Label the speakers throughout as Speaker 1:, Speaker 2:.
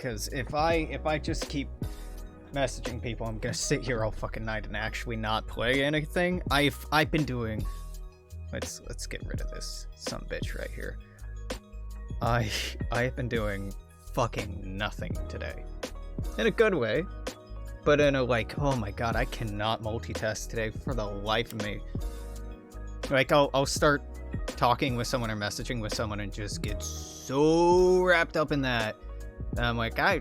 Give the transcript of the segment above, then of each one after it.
Speaker 1: because if I just keep messaging people, I'm gonna sit here all fucking night and actually not play anything. I've been doing. Let's get rid of this sumbitch right here. I've been doing fucking nothing today, in a good way, but in a like, oh my god, I cannot multitask today for the life of me. Like I'll start talking with someone or messaging with someone and just get so wrapped up in that. And I'm like, I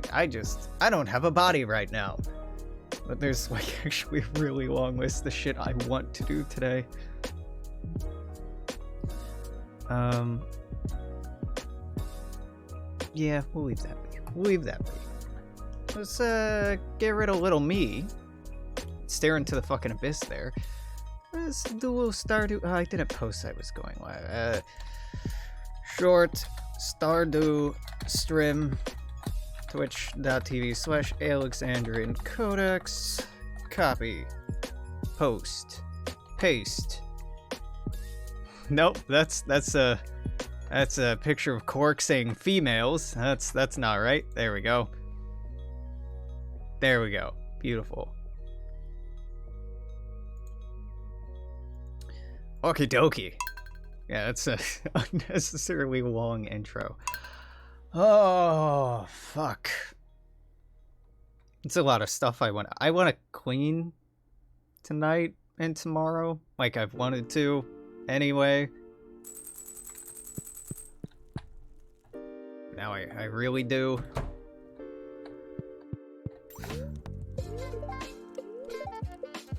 Speaker 1: don't have a body right now. But there's like actually a really long list of shit I want to do today. Yeah, we'll leave that be. We'll leave that be. Let's get rid of little me staring into the fucking abyss there. Let's do a little Stardew. Oh, I didn't post I was going live. Short Stardew stream. Twitch.tv/Alexandrian Codex. Copy. Post. Paste. Nope, that's a picture of Cork saying females. That's not right. There we go. There we go. Beautiful. Okie dokie. Yeah, that's a unnecessarily long intro. Oh, fuck. It's a lot of stuff I want to clean tonight and tomorrow, like I've wanted to anyway. Now I really do.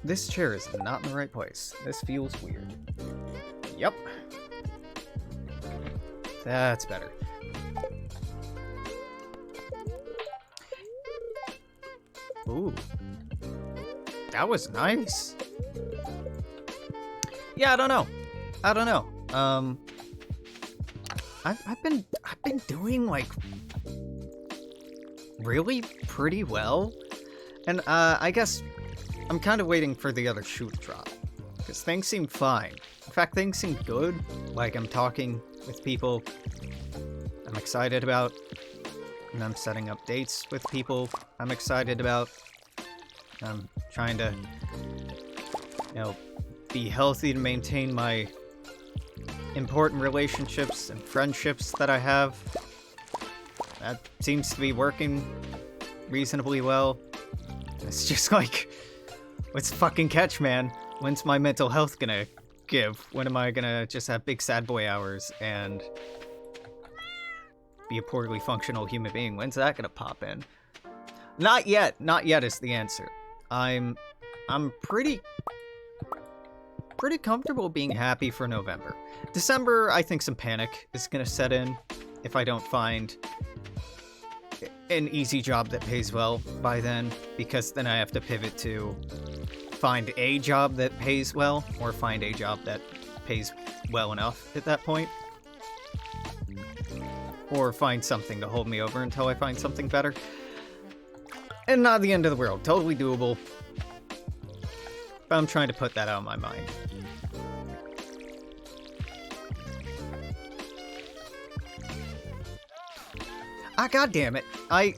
Speaker 1: This chair is not in the right place. This feels weird. Yep. That's better. Ooh. That was nice. Yeah, I don't know. I've been doing like really pretty well. And I guess I'm kind of waiting for the other shoe to drop, because things seem fine. In fact, things seem good. Like, I'm talking with people I'm excited about, and I'm setting up dates with people I'm excited about. I'm trying to, be healthy to maintain my important relationships and friendships that I have. That seems to be working reasonably well. It's just like, what's the fucking catch, man? When's my mental health gonna give? When am I gonna just have big sad boy hours and be a poorly functional human being? When's that gonna pop in? Not yet. Not yet is the answer. I'm pretty comfortable being happy for November. December, I think some panic is gonna set in if I don't find an easy job that pays well by then, because then I have to pivot to find a job that pays well, or find a job that pays well enough at that point, or find something to hold me over until I find something better. And not the end of the world, totally doable, but I'm trying to put that out of my mind. Ah, goddammit. I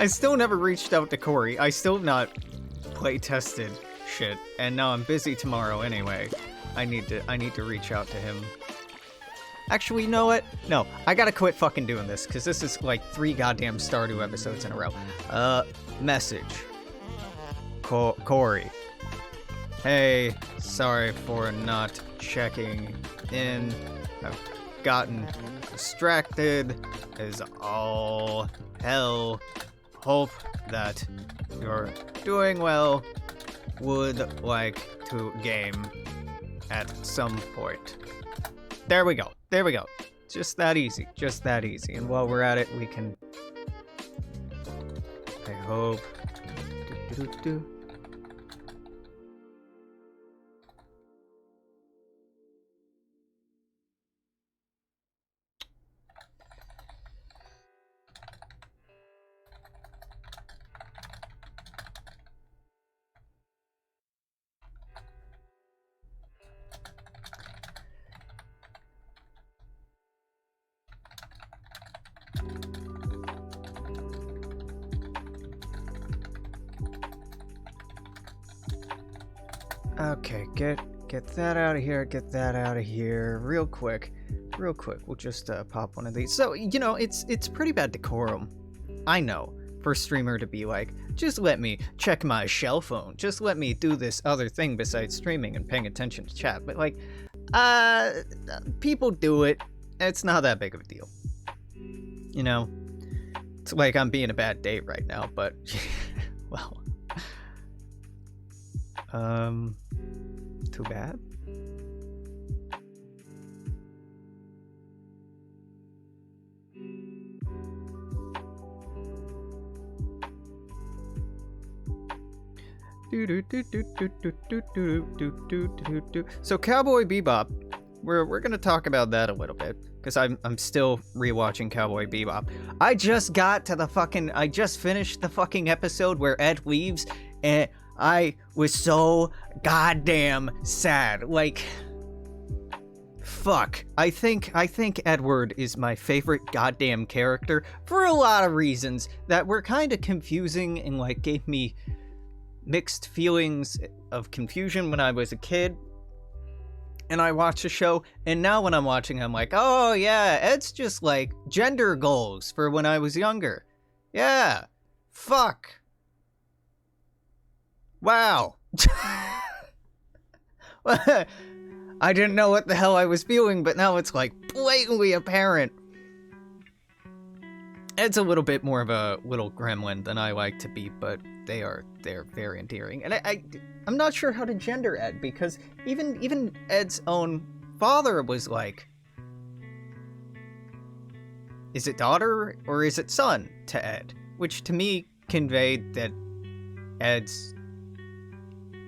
Speaker 1: still never reached out to Corey. I still have not play-tested shit, and now I'm busy tomorrow anyway. I need to reach out to him. Actually, you know what? No, I gotta quit fucking doing this, because this is like 3 goddamn Stardew episodes in a row. Message. Corey. Hey, sorry for not checking in. I've gotten distracted as all hell. Hope that you're doing well. Would like to game at some point. There we go. There we go. Just that easy. Just that easy. And while we're at it, we can... I hope... Okay, get that out of here, get that out of here. Real quick. We'll just pop one of these. So, you know, it's pretty bad decorum. I know, for a streamer to be like, just let me check my shell phone. Just let me do this other thing besides streaming and paying attention to chat. But like, people do it. It's not that big of a deal. You know? It's like I'm being a bad date right now, but well. Too bad. So Cowboy Bebop, we're gonna talk about that a little bit because I'm still rewatching Cowboy Bebop. I just finished the fucking episode where Ed leaves, and I was so goddamn sad. Like, fuck. I think Edward is my favorite goddamn character for a lot of reasons that were kind of confusing and like gave me mixed feelings of confusion when I was a kid and I watched the show, and now when I'm watching, I'm like, oh yeah, Ed's just like gender goals for when I was younger. Yeah. Fuck. Wow. I didn't know what the hell I was feeling, but now it's like blatantly apparent. Ed's a little bit more of a little gremlin than I like to be, but they're very endearing. And I'm not sure how to gender Ed, because even Ed's own father was like, is it daughter or is it son to Ed? Which to me conveyed that Ed's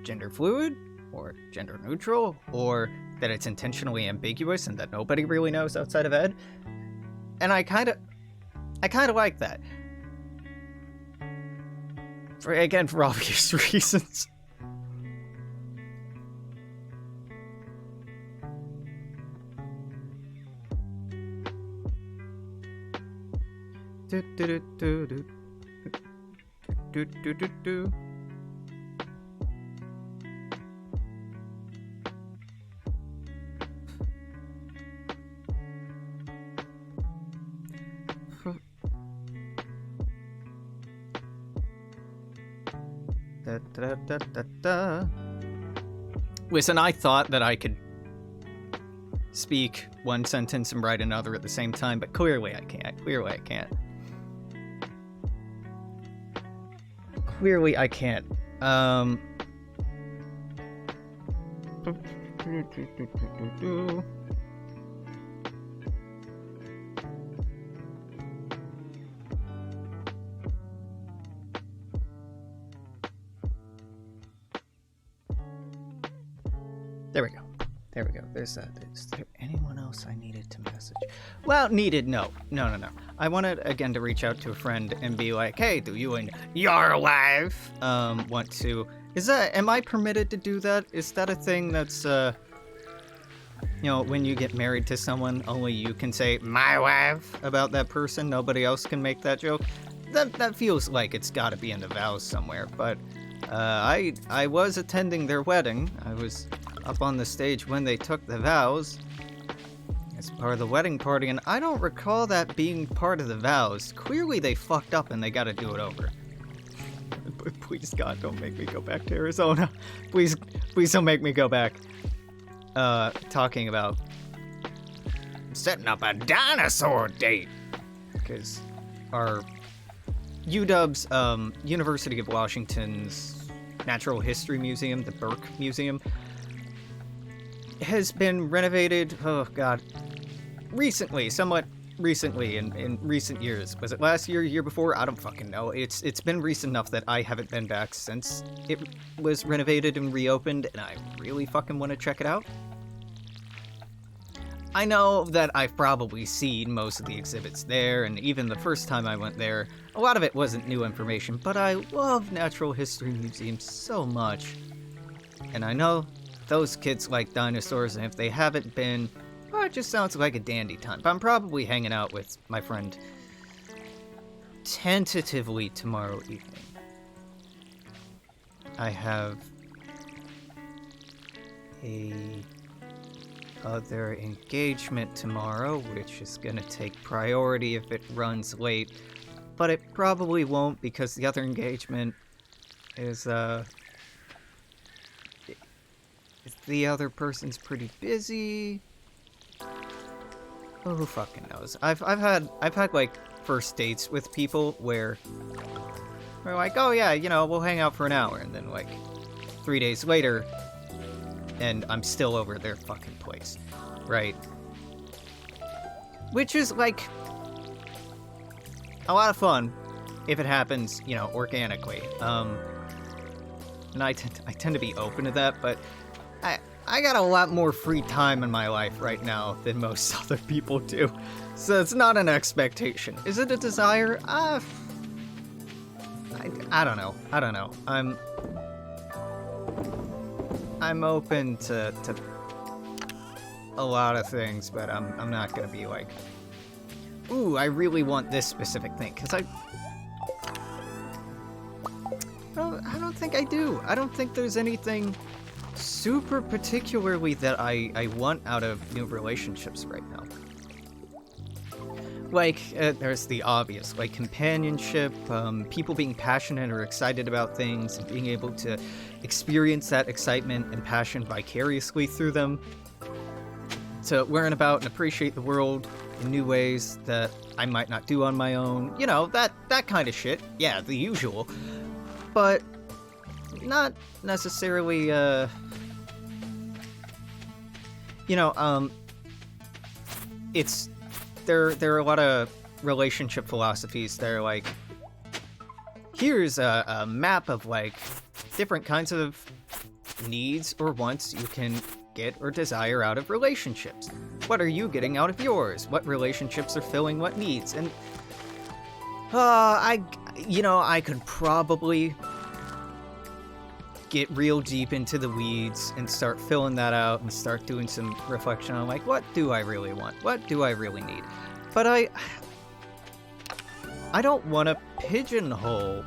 Speaker 1: gender fluid or gender neutral, or that it's intentionally ambiguous and that nobody really knows outside of Ed. And I kind of like that. For obvious reasons. Listen, I thought that I could speak one sentence and write another at the same time, but clearly I can't. There we go. There's that. Is there anyone else I needed to message? Well, no. I wanted, again, to reach out to a friend and be like, hey, do you and your wife want to... am I permitted to do that? Is that a thing that's, when you get married to someone, only you can say, my wife, about that person? Nobody else can make that joke? That feels like it's gotta be in the vows somewhere, but I was attending their wedding. I was up on the stage when they took the vows as part of the wedding party, and I don't recall that being part of the vows. Clearly they fucked up and they gotta do it over. Please, God, don't make me go back to Arizona. Please don't make me go back. Talking about setting up a dinosaur date. Because our UW's, University of Washington's Natural History Museum, the Burke Museum, has been renovated, somewhat recently, in recent years. Was it last year, year before? I don't fucking know. It's been recent enough that I haven't been back since it was renovated and reopened, and I really fucking want to check it out. I know that I've probably seen most of the exhibits there, and even the first time I went there, a lot of it wasn't new information, but I love natural history museums so much. And I know those kids like dinosaurs, and if they haven't been, well, it just sounds like a dandy time. But I'm probably hanging out with my friend tentatively tomorrow evening. I have a other engagement tomorrow, which is gonna take priority if it runs late, but it probably won't because the other engagement is the other person's pretty busy. Oh, who fucking knows? I've had like first dates with people where we're like, oh yeah, you know, we'll hang out for an hour, and then like 3 days later, and I'm still over their fucking place, right? Which is like a lot of fun if it happens, you know, organically. And I tend to be open to that, but I got a lot more free time in my life right now than most other people do. So it's not an expectation. Is it a desire? I don't know. I don't know. I'm open to a lot of things, but I'm not gonna be like, ooh, I really want this specific thing, because I don't think I do. I don't think there's anything super particularly that I want out of new relationships right now. Like, there's the obvious, like companionship, people being passionate or excited about things, and being able to experience that excitement and passion vicariously through them. To learn about and appreciate the world in new ways that I might not do on my own. You know, that kind of shit. Yeah, the usual. But not necessarily, you know, it's... There are a lot of relationship philosophies that are like, here's a map of like different kinds of needs or wants you can get or desire out of relationships. What are you getting out of yours? What relationships are filling what needs? And I could probably get real deep into the weeds and start filling that out and start doing some reflection on like, what do I really want? What do I really need? But I don't want to pigeonhole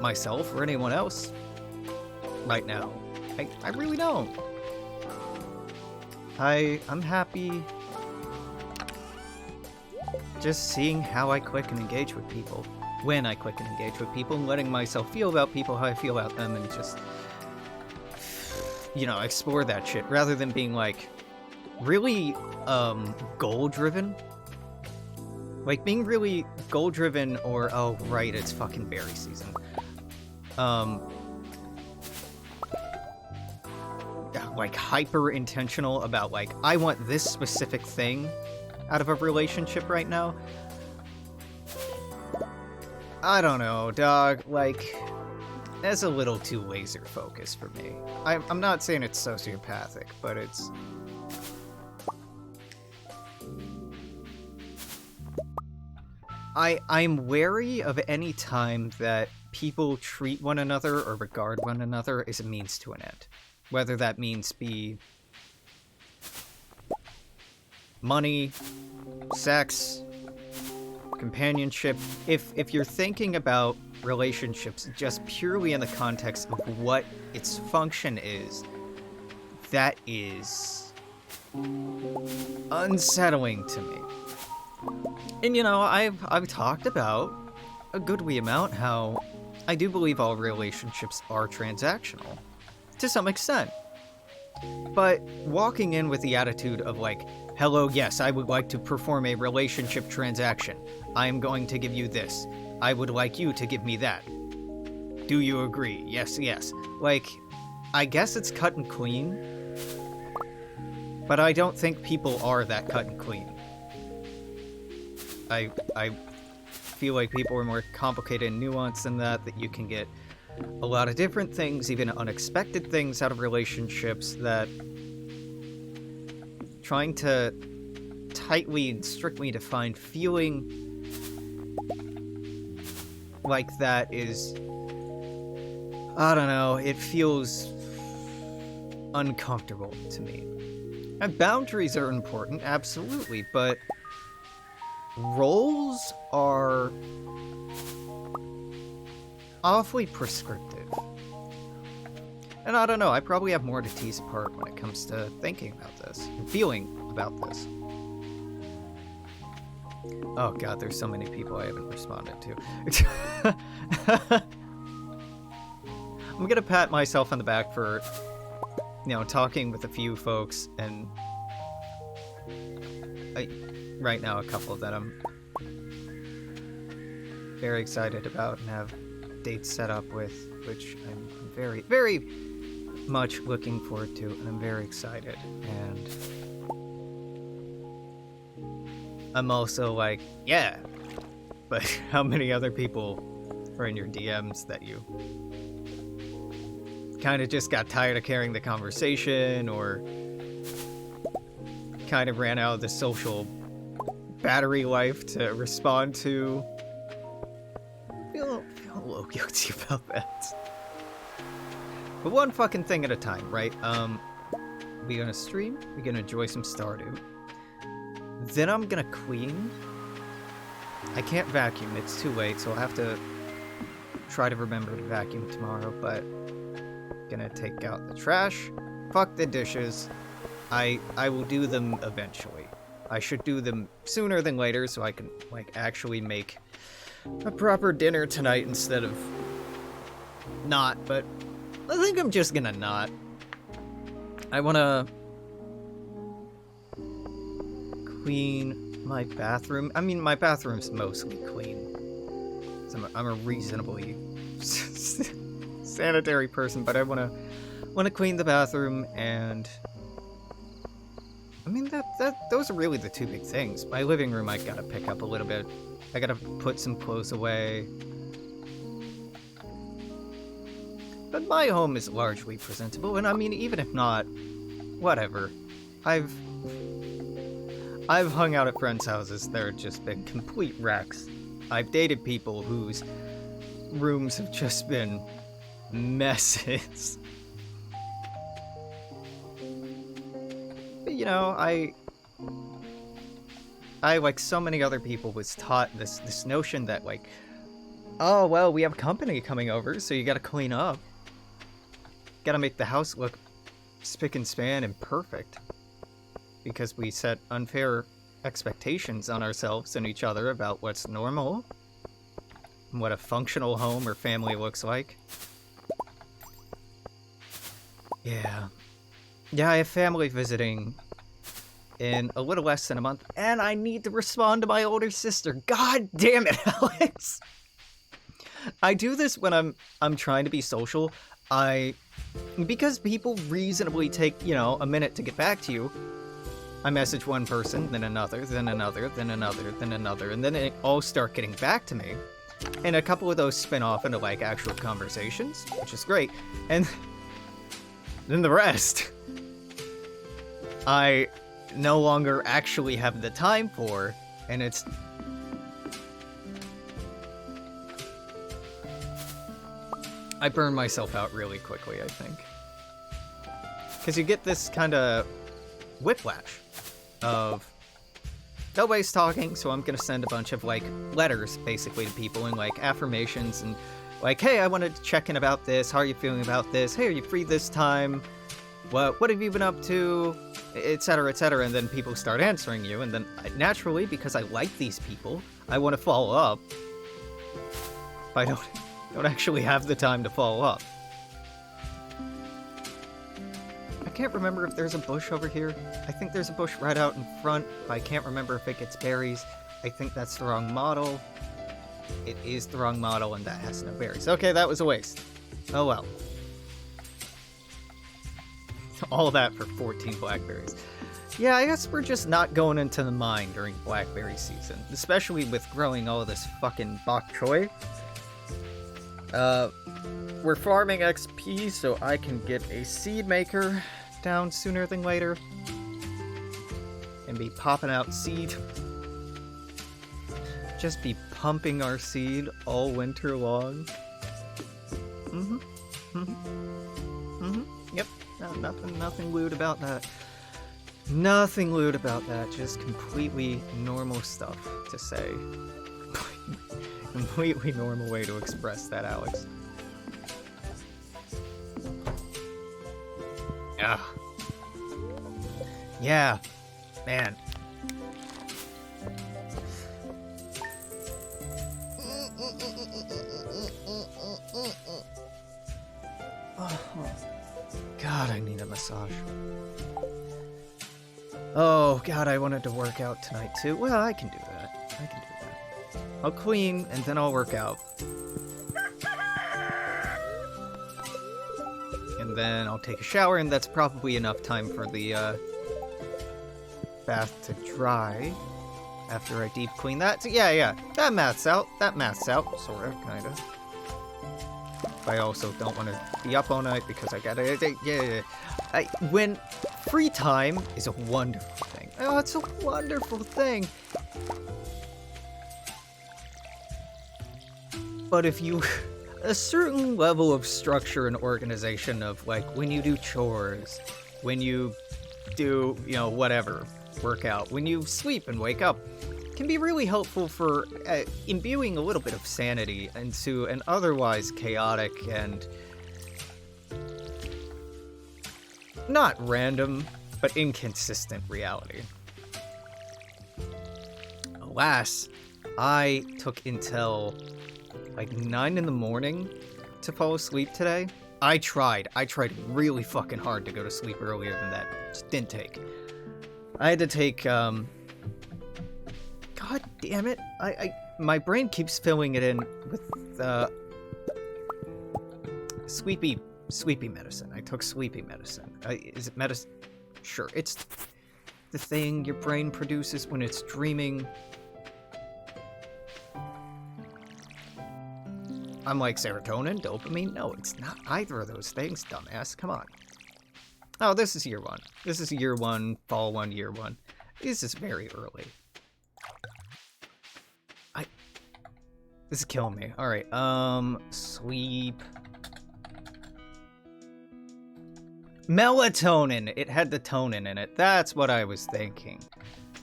Speaker 1: myself or anyone else right now. I really don't. I'm happy just seeing how I click and engage with people. When I click and engage with people, and letting myself feel about people how I feel about them, and just, you know, explore that shit, rather than being, like, really, goal-driven. Like, being really goal-driven, or, oh, right, it's fucking berry season. Like, hyper-intentional about, like, I want this specific thing out of a relationship right now. I don't know, dog, like, that's a little too laser focused for me. I'm not saying it's sociopathic, but it's... I'm wary of any time that people treat one another or regard one another as a means to an end. Whether that means be money, sex, companionship. If you're thinking about relationships just purely in the context of what its function is, that is unsettling to me. And you know, I've talked about a good wee amount how I do believe all relationships are transactional to some extent. But walking in with the attitude of like, hello, yes, I would like to perform a relationship transaction. I am going to give you this. I would like you to give me that. Do you agree? Yes, yes. Like, I guess it's cut and clean. But I don't think people are that cut and clean. I feel like people are more complicated and nuanced than that you can get a lot of different things, even unexpected things out of relationships, that trying to tightly and strictly define feeling like that is, I don't know, it feels uncomfortable to me. And boundaries are important, absolutely, but roles are awfully prescriptive. And I don't know, I probably have more to tease apart when it comes to thinking about this and feeling about this. Oh god, there's so many people I haven't responded to. I'm gonna pat myself on the back for, you know, talking with a few folks, and right now a couple that I'm very excited about and have dates set up with, which I'm very, very much looking forward to, and I'm very excited. And I'm also like, yeah, but how many other people are in your DMs that you kind of just got tired of carrying the conversation, or kind of ran out of the social battery life to respond to? I feel a little guilty about that. But one fucking thing at a time, right? We gonna stream, we gonna enjoy some Stardew. Then I'm gonna clean. I can't vacuum, it's too late, so I'll have to try to remember to vacuum tomorrow, but gonna take out the trash. Fuck the dishes. I will do them eventually. I should do them sooner than later so I can, like, actually make a proper dinner tonight instead of not, but I think I'm just gonna not. I wanna clean my bathroom. I mean, my bathroom's mostly clean. So I'm a reasonably sanitary person, but I wanna clean the bathroom, and I mean those are really the two big things. My living room I gotta pick up a little bit. I gotta put some clothes away. But my home is largely presentable, and I mean, even if not, whatever. I've hung out at friends' houses that have just been complete wrecks. I've dated people whose rooms have just been messes. But, you know, I like so many other people was taught this notion that, like, oh well, we have company coming over, so you gotta clean up. Gotta make the house look spick and span and perfect. Because we set unfair expectations on ourselves and each other about what's normal, and what a functional home or family looks like. Yeah. Yeah, I have family visiting in a little less than a month, and I need to respond to my older sister. God damn it, Alex! I do this when I'm trying to be social. Because people reasonably take, you know, a minute to get back to you, I message one person, then another, then another, then another, then another, and then they all start getting back to me. And a couple of those spin off into, like, actual conversations, which is great. And then the rest, I no longer actually have the time for, and it's... I burn myself out really quickly, I think. Because you get this kind of whiplash of nobody's talking, so I'm gonna send a bunch of, like, letters, basically, to people, and, like, affirmations, and, like, hey, I wanted to check in about this, how are you feeling about this, hey, are you free this time, what have you been up to, etc., and then people start answering you, and then, naturally, because I like these people, I want to follow up, but I don't actually have the time to follow up. I can't remember if there's a bush over here. I think there's a bush right out in front, but I can't remember if it gets berries. I think that's the wrong model. It is the wrong model, and that has no berries. Okay, that was a waste. Oh well. All that for 14 blackberries. Yeah, I guess we're just not going into the mine during blackberry season, especially with growing all this fucking bok choy. We're farming XP so I can get a seed maker down sooner than later and be popping out seed. Just be pumping our seed all winter long. Yep. No, nothing lewd about that. Nothing lewd about that. Just completely normal stuff to say. Completely normal way to express that, Alex. Ugh. Yeah, man. Oh, God, I need a massage. Oh, God, I wanted to work out tonight, too. Well, I can do that. I can do that. I'll clean, and then I'll work out. And then I'll take a shower, and that's probably enough time for the, bath to dry after I deep clean that. So, yeah, that maths out. Sort of, kind of. I also don't want to be up all night because I gotta... Yeah. When free time is a wonderful thing. Oh, it's a wonderful thing. But if you... A certain level of structure and organization of, like, when you do chores, when you do, whatever, work out, when you sleep and wake up, can be really helpful for imbuing a little bit of sanity into an otherwise chaotic and not random, but inconsistent reality. Alas, I took until like 9 in the morning to fall asleep today. I tried really fucking hard to go to sleep earlier than that. Just didn't take. I had to take, God damn it. My brain keeps filling it in with, sleepy medicine. I took sleepy medicine. Is it medicine? Sure. It's the thing your brain produces when it's dreaming. I'm like, serotonin, dopamine? No, it's not either of those things, dumbass. Come on. Oh, this is year 1. This is year 1, fall 1, year 1. This is very early. This is killing me. Alright, sleep. Melatonin! It had the tonin in it. That's what I was thinking.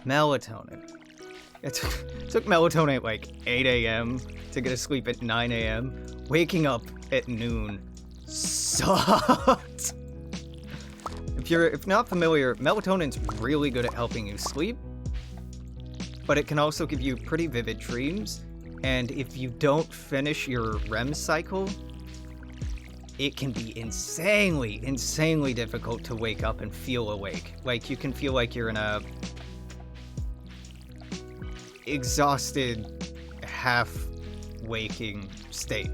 Speaker 1: Melatonin. It took melatonin at like 8 a.m. to get to sleep at 9 a.m. Waking up at noon sucked. If not familiar, melatonin's really good at helping you sleep, but it can also give you pretty vivid dreams, and if you don't finish your REM cycle, it can be insanely difficult to wake up and feel awake. Like, you can feel like you're in a exhausted, half-waking state.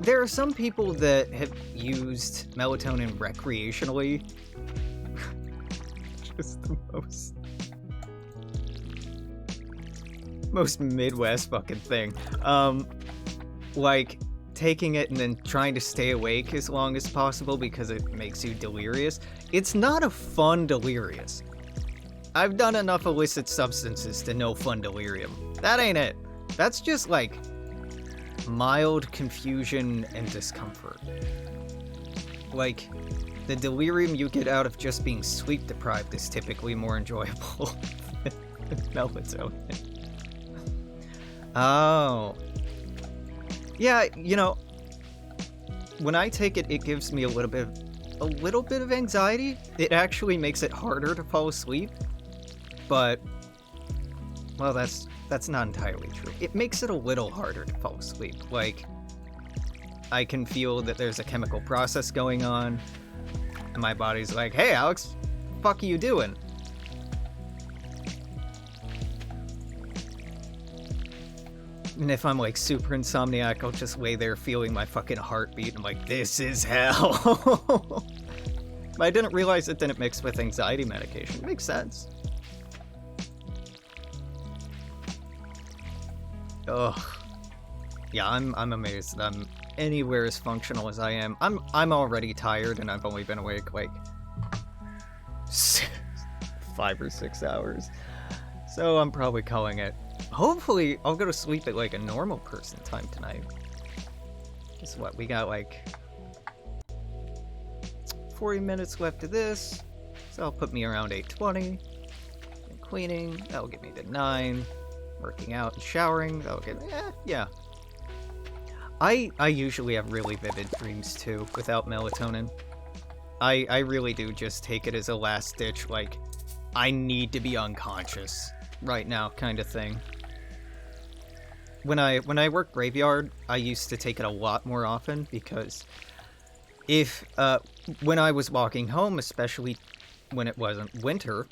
Speaker 1: There are some people that have used melatonin recreationally. Just the most Midwest fucking thing. Like, taking it and then trying to stay awake as long as possible because it makes you delirious. It's not a fun delirious. I've done enough illicit substances to know fun delirium. That ain't it. That's just like mild confusion and discomfort. Like, the delirium you get out of just being sleep deprived is typically more enjoyable than melatonin. Oh. Yeah, when I take it, it gives me a little bit of anxiety. It actually makes it harder to fall asleep. But, well, that's not entirely true. It makes it a little harder to fall asleep. Like, I can feel that there's a chemical process going on, and my body's like, hey, Alex, what the fuck are you doing? And if I'm, like, super insomniac, I'll just lay there feeling my fucking heartbeat, and I'm like, this is hell! But I didn't realize it didn't mix with anxiety medication. It makes sense. Ugh. Yeah, I'm amazed that I'm anywhere as functional as I am. I'm already tired, and I've only been awake, like, 5 or 6 hours. So I'm probably calling it. Hopefully, I'll go to sleep at, like, a normal person time tonight. Guess what? We got, like, 40 minutes left of this. So that'll put me around 8:20. And cleaning, that'll get me to 9. Working out and showering, that'll get me, yeah. I usually have really vivid dreams too, without melatonin. I really do just take it as a last ditch, like, I need to be unconscious right now kind of thing. When I work graveyard, I used to take it a lot more often because when I was walking home, especially when it wasn't winter,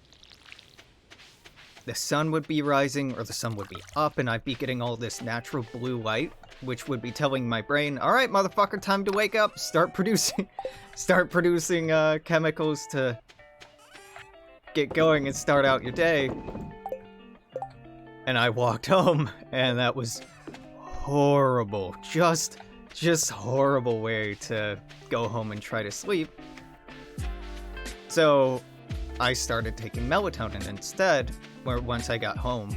Speaker 1: the sun would be rising or the sun would be up and I'd be getting all this natural blue light, which would be telling my brain, all right, motherfucker, time to wake up, start producing chemicals to get going and start out your day. And I walked home and that was horrible. Just horrible way to go home and try to sleep. So I started taking melatonin instead once I got home.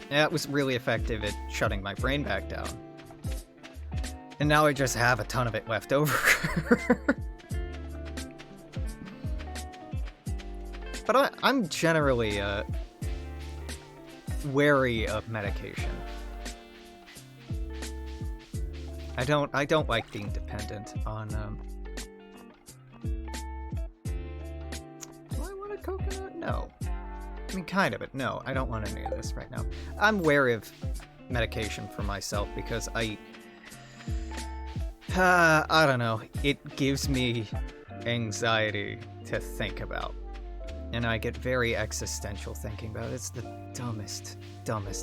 Speaker 1: And that was really effective at shutting my brain back down. And now I just have a ton of it left over. But I'm generally wary of medication. I don't like being dependent on do I want a coconut? No. I mean, kind of, but no, I don't want any of this right now. I'm wary of medication for myself because I don't know, it gives me anxiety to think about. And I get very existential thinking about it. It's the dumbest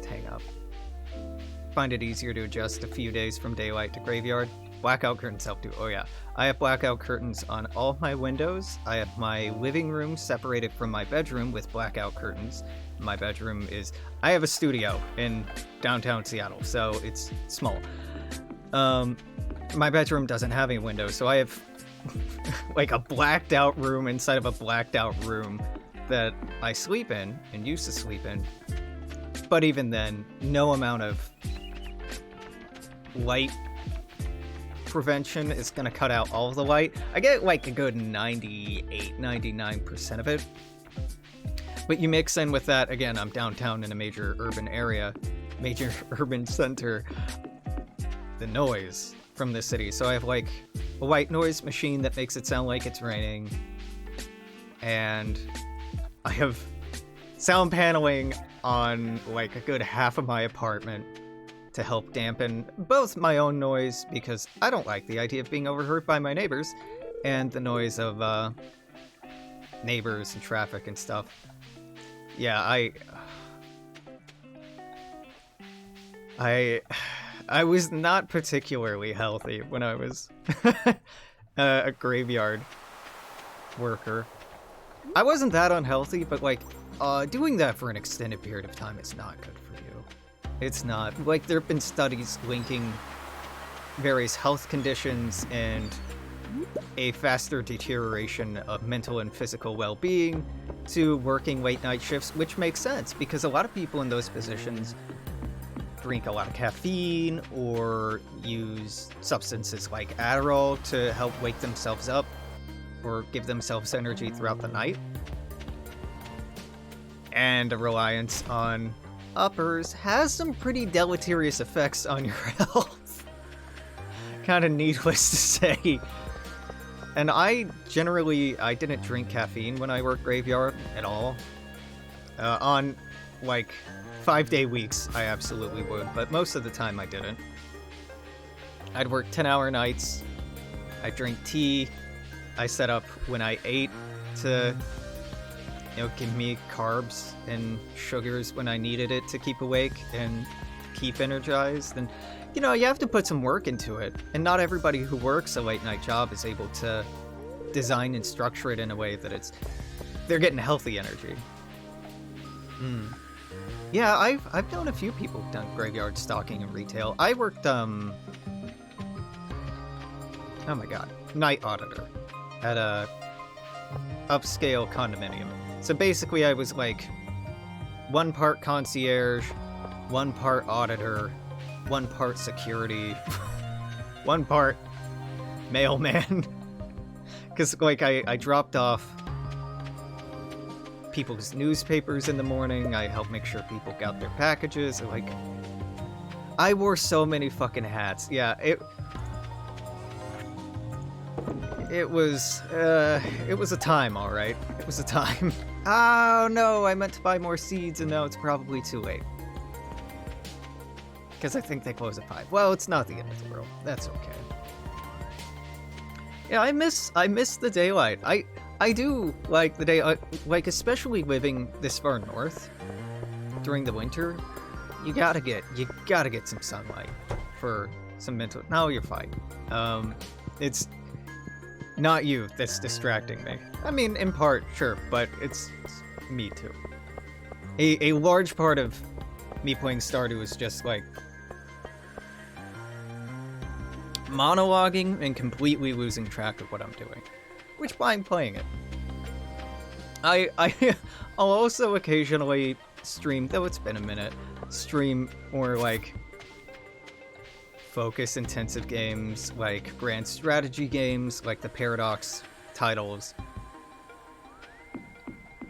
Speaker 1: hang up. Find it easier to adjust a few days from daylight to graveyard. Blackout curtains help too. Oh yeah. I have blackout curtains on all my windows. I have my living room separated from my bedroom with blackout curtains. My bedroom is... I have a studio in downtown Seattle, so it's small. My bedroom doesn't have any windows, so I have like a blacked out room inside of a blacked out room that I sleep in and used to sleep in. But even then, no amount of light prevention is going to cut out all of the light. I get like a good 99% of it. But you mix in with that, again, I'm downtown in a major urban area, major urban center, the noise from the city. So I have like a white noise machine that makes it sound like it's raining. And I have sound paneling on like a good half of my apartment to help dampen both my own noise, because I don't like the idea of being overheard by my neighbors, and the noise of neighbors and traffic and stuff. Yeah, I was not particularly healthy when I was a graveyard worker. I wasn't that unhealthy, but like doing that for an extended period of time is not good for you. It's not. Like, there have been studies linking various health conditions and a faster deterioration of mental and physical well-being to working late night shifts, which makes sense because a lot of people in those positions drink a lot of caffeine or use substances like Adderall to help wake themselves up or give themselves energy throughout the night. And a reliance on uppers has some pretty deleterious effects on your health. Kind of needless to say. And I didn't drink caffeine when I worked graveyard at all. On like 5-day weeks, I absolutely would, but most of the time I didn't. I'd work 10-hour nights. I'd drink tea. I set up when I ate to, give me carbs and sugars when I needed it to keep awake and keep energized. And, you have to put some work into it. And not everybody who works a late night job is able to design and structure it in a way that they're getting healthy energy. Yeah, I've known a few people who've done graveyard stocking and retail. I worked, oh my god, night auditor at a upscale condominium. So basically I was like 1 part concierge, 1 part auditor, 1 part security, 1 part mailman. Because like I dropped off people's newspapers in the morning. I helped make sure people got their packages. Like, I wore so many fucking hats. Yeah, it was a time, all right. It was a time. Oh no, I meant to buy more seeds, and now it's probably too late. Because I think they close at 5. Well, it's not the end of the world. That's okay. Yeah, I miss the daylight. I do like the day, like especially living this far north during the winter. You gotta get some sunlight for some mental. No, you're fine. It's not you that's distracting me. I mean, in part, sure, but it's me too. A large part of me playing Stardew is just like monologuing and completely losing track of what I'm doing, which by playing it. I'll also occasionally stream, though it's been a minute, stream more like focus intensive games, like grand strategy games, like the Paradox titles.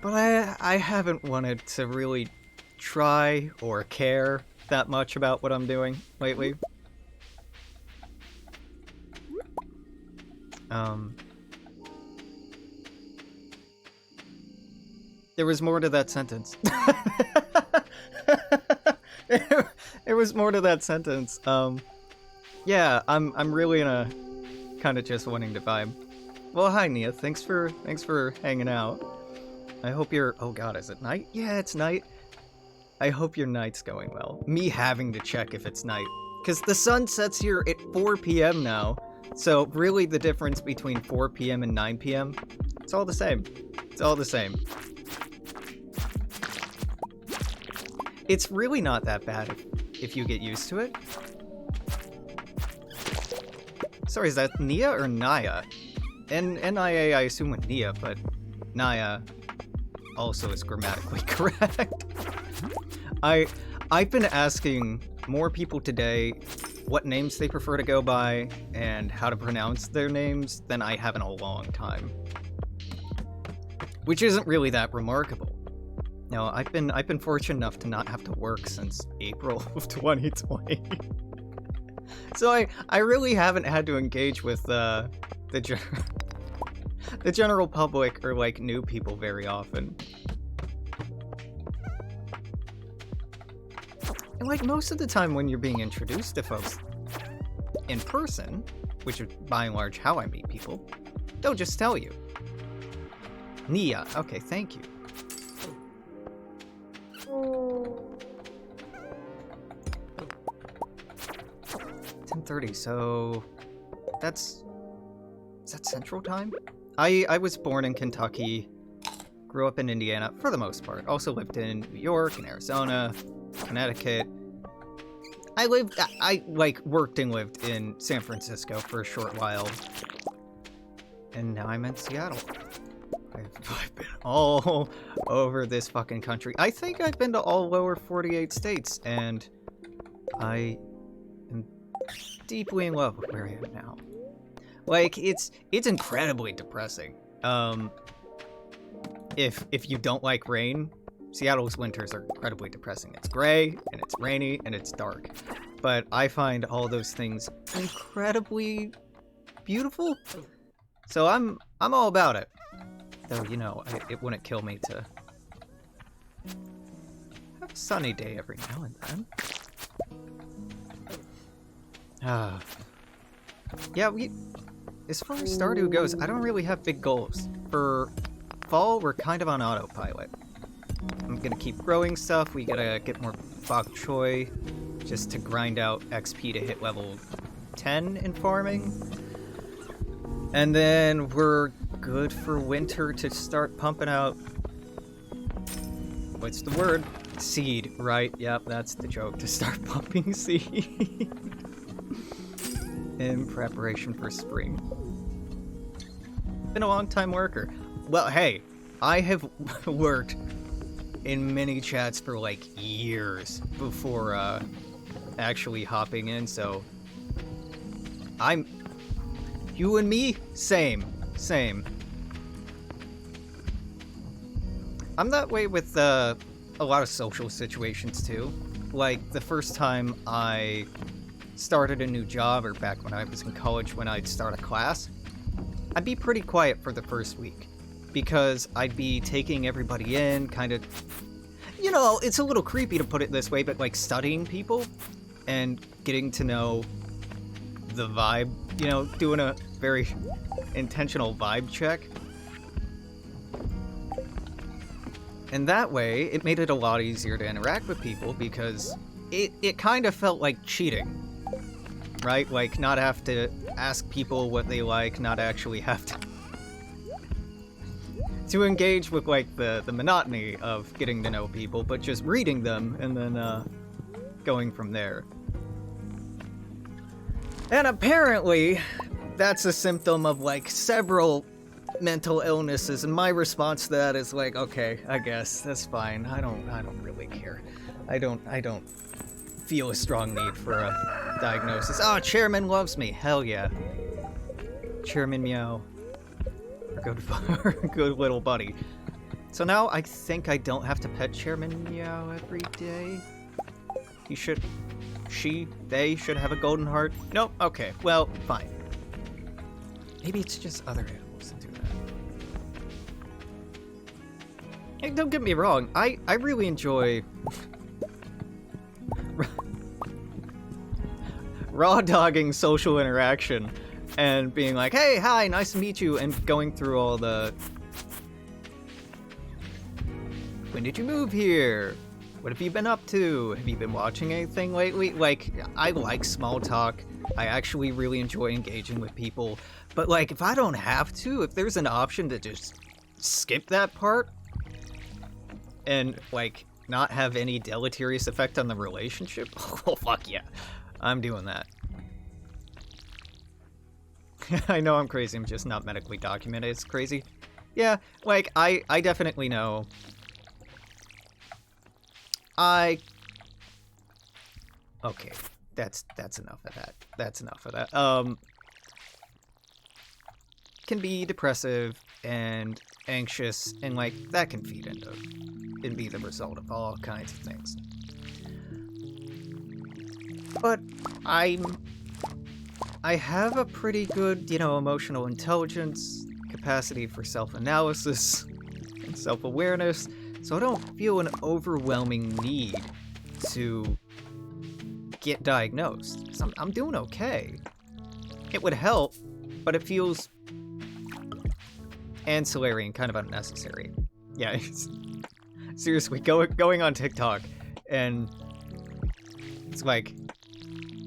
Speaker 1: But I haven't wanted to really try or care that much about what I'm doing lately. There was more to that sentence. There was more to that sentence. Yeah, I'm really in a kind of just wanting to vibe. Well, hi Nia, thanks for hanging out. I hope you're. Oh God, is it night? Yeah, it's night. I hope your night's going well. Me having to check if it's night, because the sun sets here at 4 p.m. now. So really, the difference between 4 p.m. and 9 p.m. It's all the same. It's all the same. It's really not that bad if you get used to it. Sorry, is that Nia or Naya? N-I-A, I assume with Nia, but Naya also is grammatically correct. I've been asking more people today what names they prefer to go by and how to pronounce their names than I have in a long time. Which isn't really that remarkable. No, I've been fortunate enough to not have to work since April of 2020. So I really haven't had to engage with the general public or like new people very often. And like most of the time when you're being introduced to folks in person, which is by and large how I meet people, they'll just tell you. Nia, okay, thank you. 10:30, so is that Central Time? I was born in Kentucky, grew up in Indiana for the most part. Also lived in New York and Arizona, Connecticut. I worked and lived in San Francisco for a short while. And now I'm in Seattle. I've been all over this fucking country. I think I've been to all lower 48 states, and I am deeply in love with where I am now. Like, it's incredibly depressing. If you don't like rain, Seattle's winters are incredibly depressing. It's gray, and it's rainy, and it's dark. But I find all those things incredibly beautiful. So I'm all about it. Though, you know, it wouldn't kill me to have a sunny day every now and then. Yeah, as far as Stardew goes, I don't really have big goals. For fall, we're kind of on autopilot. I'm gonna keep growing stuff. We gotta get more bok choy just to grind out XP to hit level 10 in farming. And then we're good for winter to start pumping out... What's the word? Seed, right? Yep, that's the joke. To start pumping seed. In preparation for spring. Been a long time worker. Well, hey, I have worked in many chats for like years before actually hopping in, so you and me, same. I'm that way with a lot of social situations too. like, the first time I started a new job, or back when I was in college when I'd start a class, I'd be pretty quiet for the first week. Because I'd be taking everybody in, kind of... You know, it's a little creepy to put it this way, but, like, studying people and getting to know the vibe, you know, doing a very intentional vibe check. And that way, it made it a lot easier to interact with people because it kind of felt like cheating, right? Like, not have to ask people what they like, not actually have to engage with, like, the monotony of getting to know people, but just reading them and then going from there. And apparently, that's a symptom of, like, several mental illnesses, and my response to that is like, okay, I guess that's fine. I don't really care. I don't feel a strong need for a diagnosis. Oh, Chairman loves me. Hell yeah. Chairman Meow. Good little buddy. So now I think I don't have to pet Chairman Meow every day. They should have a golden heart. Nope, okay, well, fine. Maybe it's just other animals that do that. Hey, don't get me wrong, I really enjoy raw dogging social interaction and being like, hey, hi, nice to meet you, and going through all the... When did you move here? What have you been up to? Have you been watching anything lately? Like, I like small talk. I actually really enjoy engaging with people. But, like, if I don't have to, if there's an option to just skip that part and, like, not have any deleterious effect on the relationship, oh, fuck yeah. I'm doing that. I know I'm crazy, I'm just not medically documented. It's crazy. Yeah, like, I definitely know. Okay, that's enough of that. That's enough of that. Can be depressive and anxious, and, like, that can feed into and be the result of all kinds of things. But I have a pretty good, you know, emotional intelligence, capacity for self-analysis, and self-awareness, so I don't feel an overwhelming need to get diagnosed. So I'm doing okay. It would help, but it feels ancillary and kind of unnecessary. Yeah, seriously, going on TikTok, and it's like,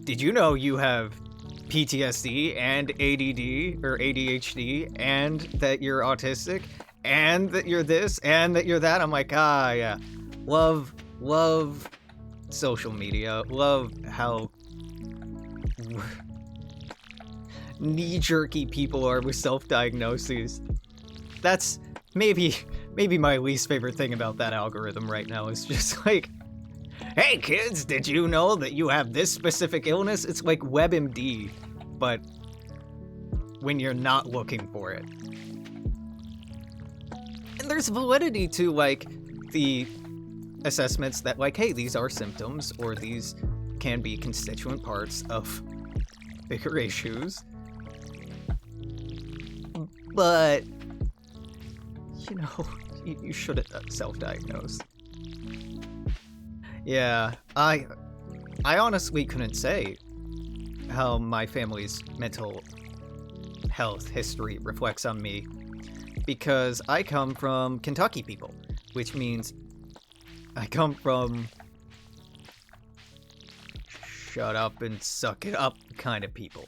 Speaker 1: did you know you have PTSD and ADD or ADHD and that you're autistic and that you're this and that you're that? I'm like, yeah. Love social media. Love how knee-jerky people are with self-diagnoses. That's maybe my least favorite thing about that algorithm right now is just like, hey kids, did you know that you have this specific illness? It's like WebMD, but when you're not looking for it. And there's validity to, like, the assessments that, like, hey, these are symptoms, or these can be constituent parts of bigger issues. But, you know, you shouldn't self-diagnose. Yeah, I honestly couldn't say how my family's mental health history reflects on me, because I come from Kentucky people, which means I come from shut up and suck it up kind of people.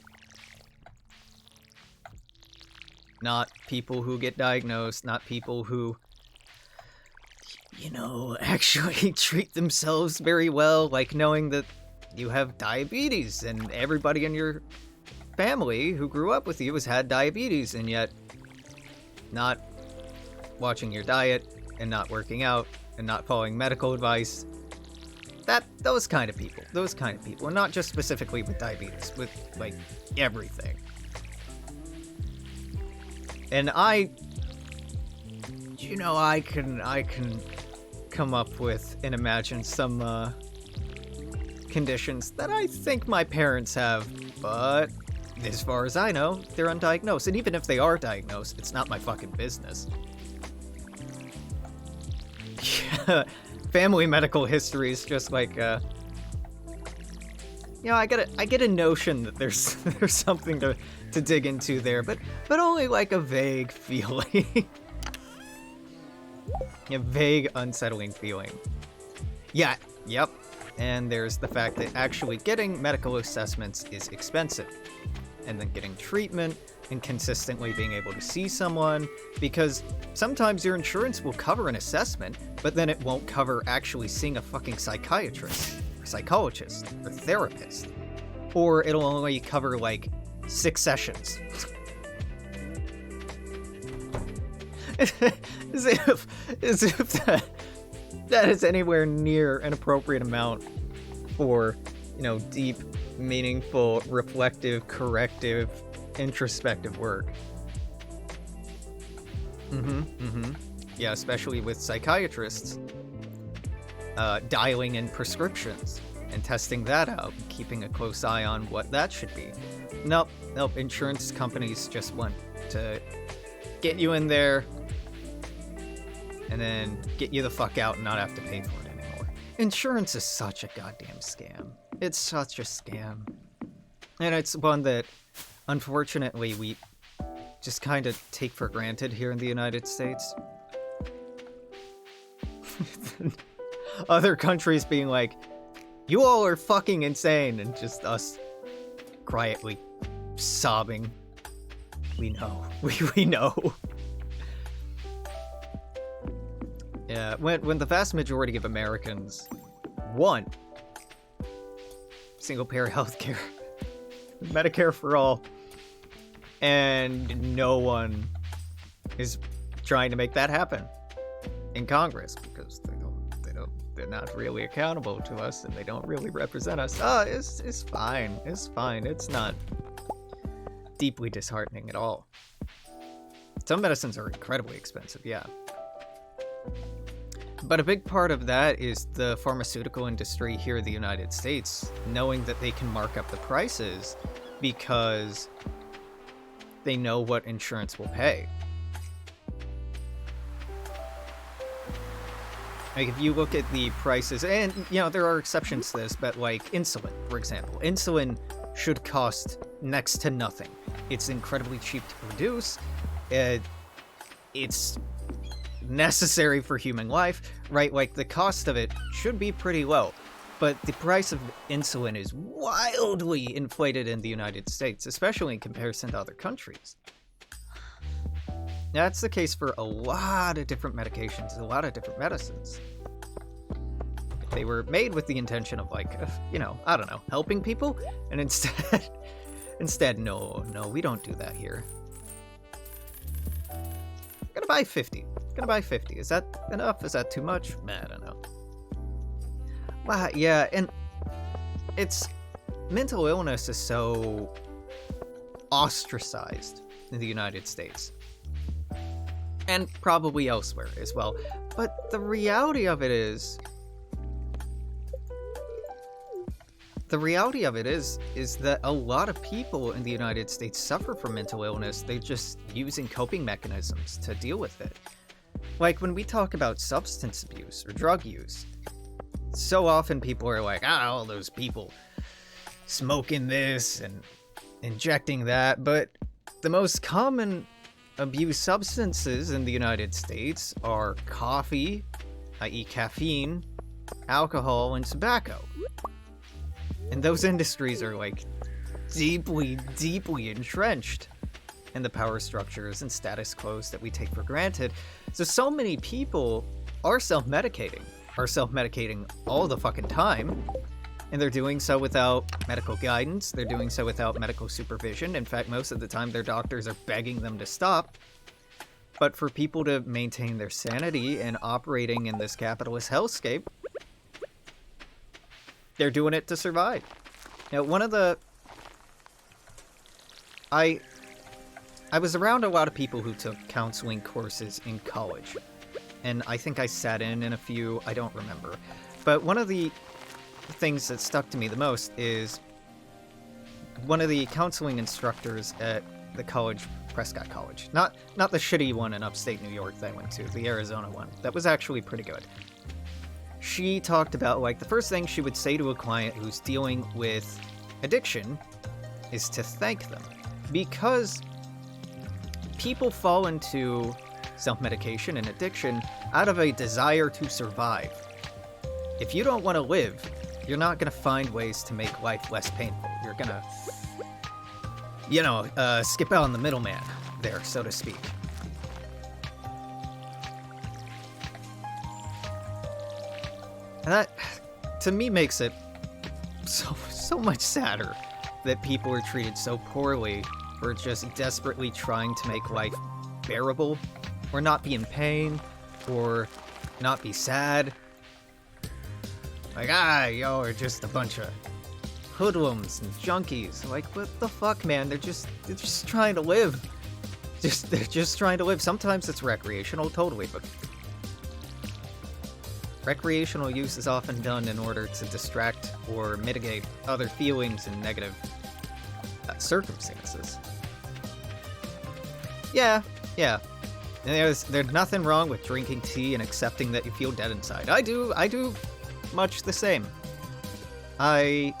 Speaker 1: Not people who get diagnosed, not people who, you know, actually treat themselves very well, like knowing that you have diabetes and everybody in your family who grew up with you has had diabetes, and yet not watching your diet and not working out and not following medical advice. Those kind of people, and not just specifically with diabetes, with, like, everything. And you know, I can come up with and imagine some conditions that I think my parents have, but as far as I know, they're undiagnosed. And even if they are diagnosed, it's not my fucking business. Family medical history is just like, you know, I get a notion that there's something to dig into there, but only like a vague feeling. A vague, unsettling feeling. Yeah, yep. And there's the fact that actually getting medical assessments is expensive. And then getting treatment and consistently being able to see someone, because sometimes your insurance will cover an assessment, but then it won't cover actually seeing a fucking psychiatrist, or psychologist, or therapist. Or it'll only cover like 6 sessions. as if that is anywhere near an appropriate amount for, you know, deep, meaningful, reflective, corrective, introspective work. Yeah, especially with psychiatrists dialing in prescriptions and testing that out, and keeping a close eye on what that should be. Nope, insurance companies just want to get you in there and then get you the fuck out and not have to pay for it anymore. Insurance is such a goddamn scam. It's such a scam. And it's one that, unfortunately, we just kind of take for granted here in the United States. Other countries being like, you all are fucking insane, and just us quietly sobbing. We know. We know. Yeah, when the vast majority of Americans want single-payer healthcare, Medicare for all, and no one is trying to make that happen in Congress because they're not really accountable to us and they don't really represent us. It's fine. It's fine. It's not deeply disheartening at all. Some medicines are incredibly expensive, yeah. But a big part of that is the pharmaceutical industry here in the United States, knowing that they can mark up the prices because they know what insurance will pay. Like, if you look at the prices, and, you know, there are exceptions to this, but like insulin, for example. Insulin should cost next to nothing. It's incredibly cheap to produce. It's necessary for human life, right? Like, the cost of it should be pretty low, but the price of insulin is wildly inflated in the United States, especially in comparison to other countries. That's the case for a lot of different medications, a lot of different medicines. They were made with the intention of, like, you know, I don't know, helping people, and instead, no, we don't do that here. I'm gonna buy 50. Is that enough? Is that too much? I don't know. Wow, yeah, and mental illness is so ostracized in the United States. And probably elsewhere as well. But the reality of it is that a lot of people in the United States suffer from mental illness. They're just using coping mechanisms to deal with it. Like, when we talk about substance abuse or drug use, so often people are like, all those people smoking this and injecting that, but the most common abused substances in the United States are coffee, i.e. caffeine, alcohol, and tobacco. And those industries are, like, deeply, deeply entrenched in the power structures and status quos that we take for granted. So many people are self-medicating all the fucking time, and they're doing so without medical guidance. They're doing so without medical supervision. In fact, most of the time, their doctors are begging them to stop. But for people to maintain their sanity and operating in this capitalist hellscape, they're doing it to survive. Now, I was around a lot of people who took counseling courses in college, and I think I sat in a few, I don't remember. But one of the things that stuck to me the most is one of the counseling instructors at the college, Prescott College. Not the shitty one in upstate New York that I went to, the Arizona one. That was actually pretty good. She talked about, like, the first thing she would say to a client who's dealing with addiction is to thank them. Because people fall into self-medication and addiction out of a desire to survive. If you don't want to live, you're not going to find ways to make life less painful. You're going to, skip out on the middleman there, so to speak. And that, to me, makes it so much sadder that people are treated so poorly for just desperately trying to make life bearable, or not be in pain, or not be sad. Like, y'all are just a bunch of hoodlums and junkies. Like, what the fuck, man? They're just trying to live. They're just trying to live. Sometimes it's recreational, totally, but recreational use is often done in order to distract or mitigate other feelings and negative circumstances. Yeah. And there's nothing wrong with drinking tea and accepting that you feel dead inside. I do much the same. I've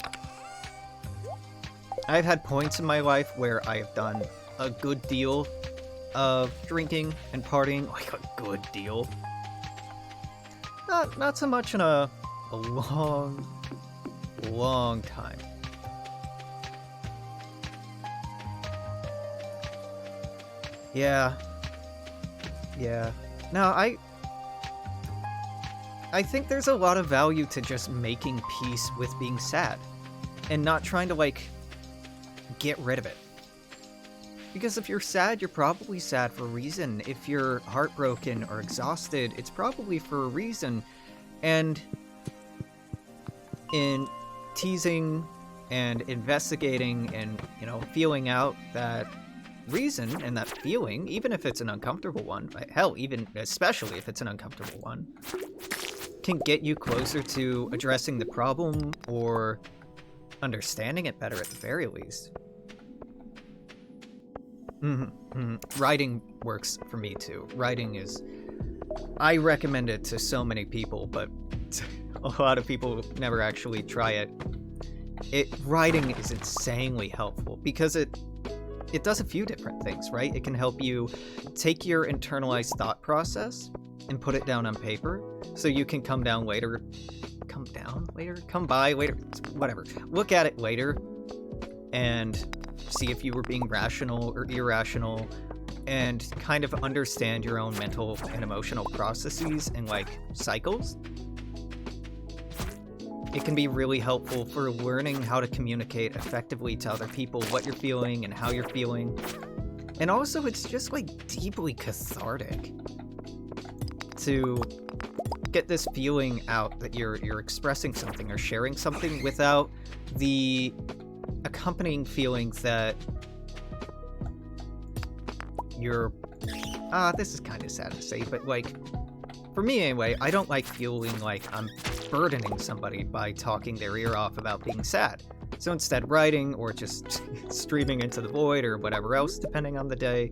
Speaker 1: had points in my life where I have done a good deal of drinking and partying, like a good deal. Not so much in a long time. Yeah. No, I think there's a lot of value to just making peace with being sad and not trying to, like, get rid of it. Because if you're sad, you're probably sad for a reason. If you're heartbroken or exhausted, it's probably for a reason. And in teasing and investigating and, feeling out that reason and that feeling, even if it's an uncomfortable one, hell, even especially if it's an uncomfortable one, can get you closer to addressing the problem or understanding it better at the very least. Writing works for me too. I recommend it to so many people, but a lot of people never actually try it. Writing is insanely helpful because it does a few different things, right? It can help you take your internalized thought process and put it down on paper so you can come by later, whatever. Look at it later and see if you were being rational or irrational and kind of understand your own mental and emotional processes and, like, cycles. It can be really helpful for learning how to communicate effectively to other people what you're feeling and how you're feeling. And also, it's just, like, deeply cathartic to get this feeling out that you're expressing something or sharing something without the accompanying feelings that you're... this is kind of sad to say, but, like, for me anyway, I don't like feeling like I'm burdening somebody by talking their ear off about being sad. So instead, writing or just streaming into the void or whatever else, depending on the day,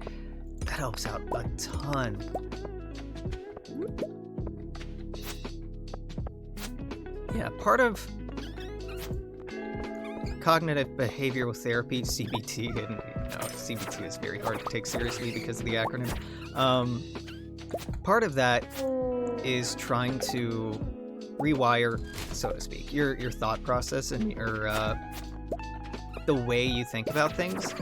Speaker 1: that helps out a ton. Yeah, part of cognitive behavioral therapy, CBT, and CBT is very hard to take seriously because of the acronym. Part of that is trying to rewire, so to speak, your thought process and your the way you think about things.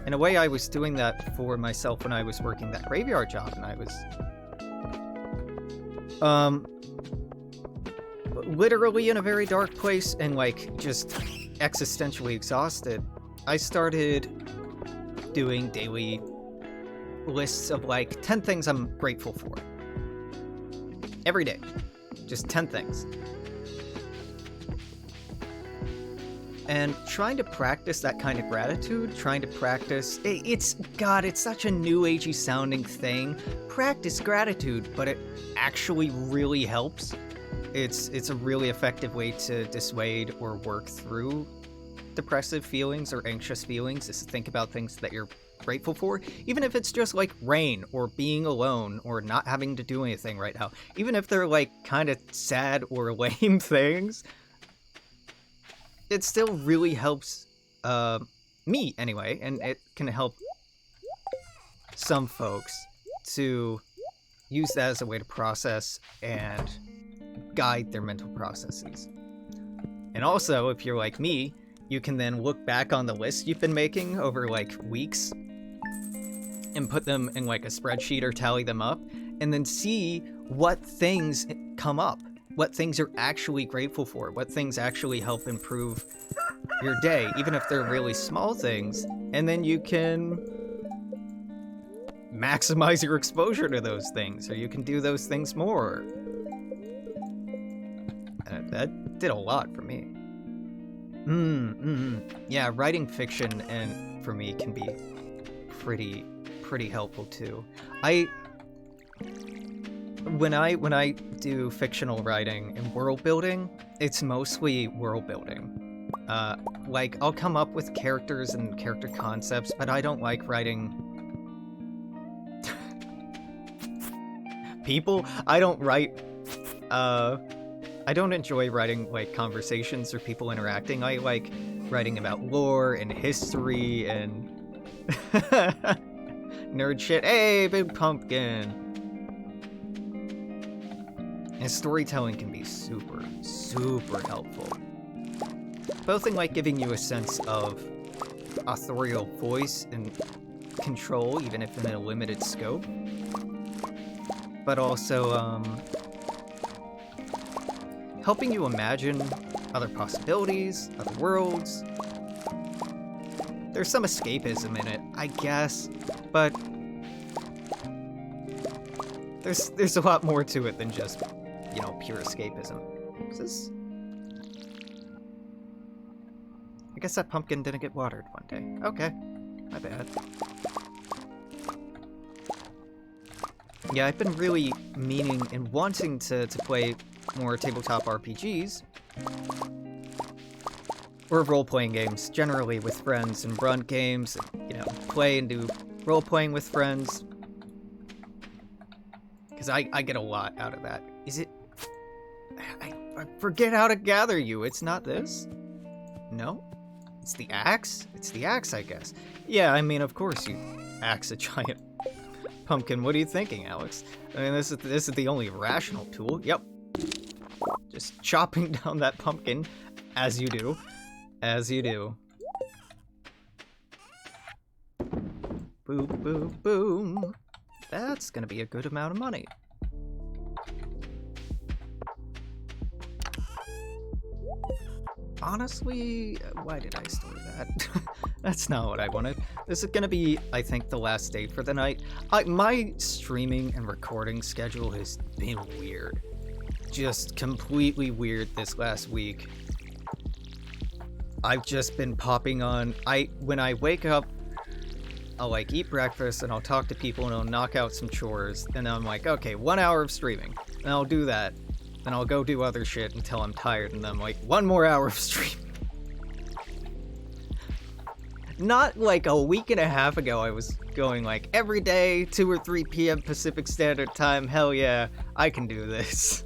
Speaker 1: In a way, I was doing that for myself when I was working that graveyard job, and I was literally in a very dark place and, like, just existentially exhausted. I started doing daily lists of, like, 10 things I'm grateful for. Every day. Just 10 things. And trying to practice that kind of gratitude, it's such a new agey sounding thing. Practice gratitude, but it actually really helps. It's a really effective way to dissuade or work through depressive feelings or anxious feelings, is to think about things that you're grateful for, even if it's just like rain or being alone or not having to do anything right now. Even if they're like kind of sad or lame things, it still really helps me anyway, and it can help some folks to use that as a way to process and guide their mental processes. And also, if you're like me, you can then look back on the list you've been making over like weeks and put them in like a spreadsheet or tally them up, and then see what things come up, what things you're actually grateful for, what things actually help improve your day, even if they're really small things, and then you can maximize your exposure to those things, or you can do those things more. That did a lot for me. Yeah, writing fiction and for me can be pretty helpful too. When I do fictional writing and world building, it's mostly world building. Like, I'll come up with characters and character concepts, but I don't like writing people. I don't enjoy writing like conversations or people interacting. I like writing about lore and history and nerd shit. Hey, big pumpkin. And storytelling can be super helpful. Both in like giving you a sense of authorial voice and control, even if in a limited scope, but also helping you imagine other possibilities, other worlds. There's some escapism in it, I guess, but there's a lot more to it than just, you know, pure escapism. Is this... I guess that pumpkin didn't get watered one day. Okay, my bad. Yeah, I've been really meaning and wanting to play more tabletop RPGs, or role-playing games, generally with friends, and run games, and, you know, play and do role-playing with friends. Because I get a lot out of that. Is it... I forget how to gather you. It's not this? No? It's the axe? It's the axe, I guess. Yeah, I mean, of course you axe a giant pumpkin. What are you thinking, Alex? I mean, this is the only rational tool. Yep. Just chopping down that pumpkin, as you do. As you do. Boom, boom, boom. That's gonna be a good amount of money. Honestly, why did I store that? That's not what I wanted. This is gonna be, I think, the last day for the night. My streaming and recording schedule has been weird. Just completely weird this last week. I've just been popping on... When I wake up, I'll like eat breakfast and I'll talk to people and I'll knock out some chores. And I'm like, okay, 1 hour of streaming. And I'll do that. Then I'll go do other shit until I'm tired, and then I'm like, 1 more hour of stream. Not like a week and a half ago I was going like, every day, 2 or 3 p.m. Pacific Standard Time, hell yeah, I can do this.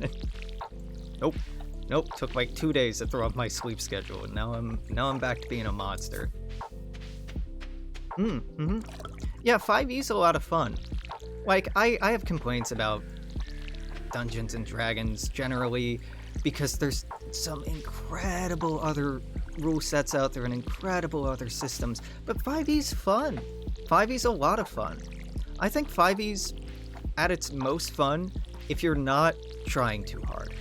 Speaker 1: Nope, took like 2 days to throw up my sleep schedule, and now I'm back to being a monster. Yeah, 5e's a lot of fun. Like, I have complaints about Dungeons and Dragons generally, because there's some incredible other rule sets out there and incredible other systems, but 5e's fun. 5e's a lot of fun. I think 5e's at its most fun if you're not trying too hard.